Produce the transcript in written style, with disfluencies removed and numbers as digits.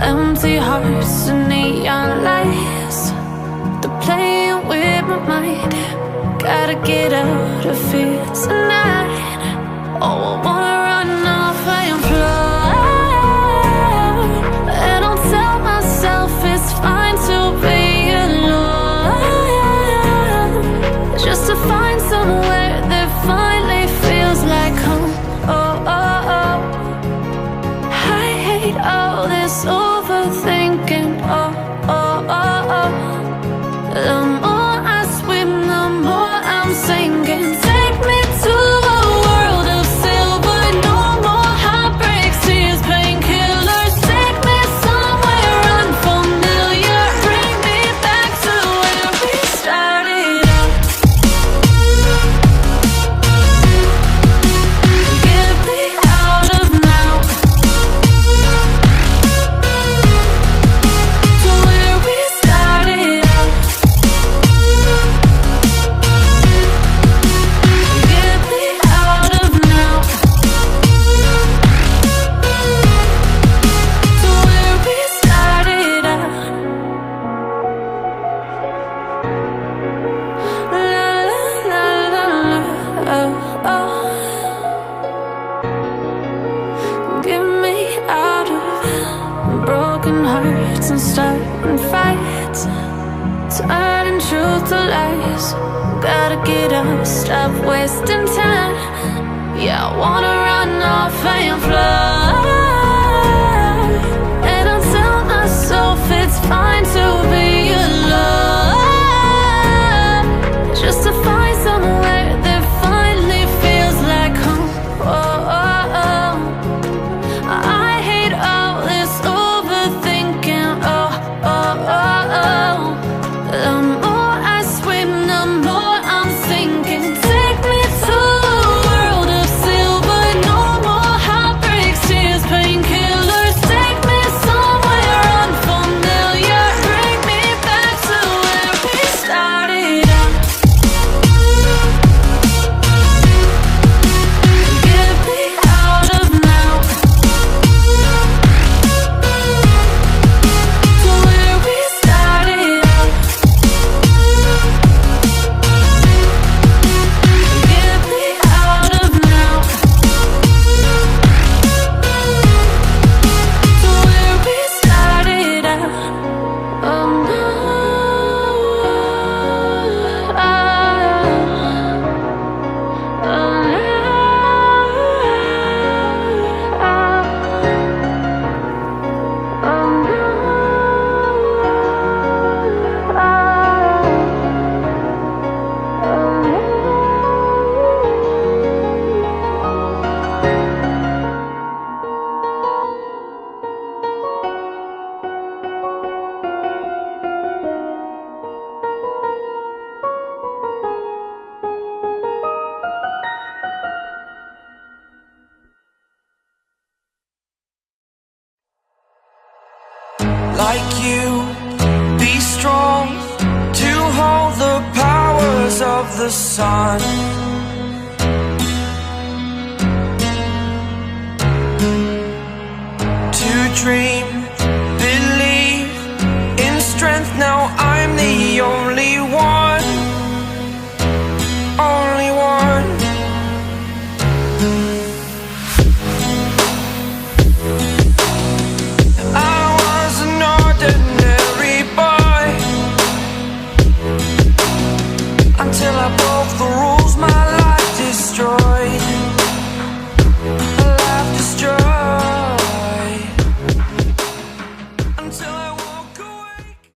Empty hearts and neon lights, they're playing with my mind. Gotta get out of here tonight. Oh, I wanna run off and fly, and I'll tell myself it's fine to be alone, just to find somewhere that finally feels like home. Oh, oh, oh. I hate all this overthinking. Oh, oh, oh, oh. The more I swim, the more I'm sinking. Take me to a world of silver. No more heartbreaks, tears, painkillers. Take me somewhere unfamiliar. Bring me back to where we started out. Get me out of now, to where we started out. Get me out of now, to where we started out. La la la la la, oh, oh. Get me out of broken hearts and starting fights, turning truth to lies. Gotta get up, stop wasting time. Yeah, I wanna run off and fly, and I'll tell myself it's fine to be alone, just to find somewhere that finally feels like home. Oh, oh, oh. I hate all this overthinking. Oh, oh, oh, oh. The more I swim, the more I'm sinking. Take me to a world of silver. No more heartbreaks, tears, painkillers. Take me somewhere unfamiliar. Bring me back to where we started out. Get me out of now, to where we started out. Get me out of now, to where we started out. Oh no, oh, like you, be strong to hold the powers of the sun. To dream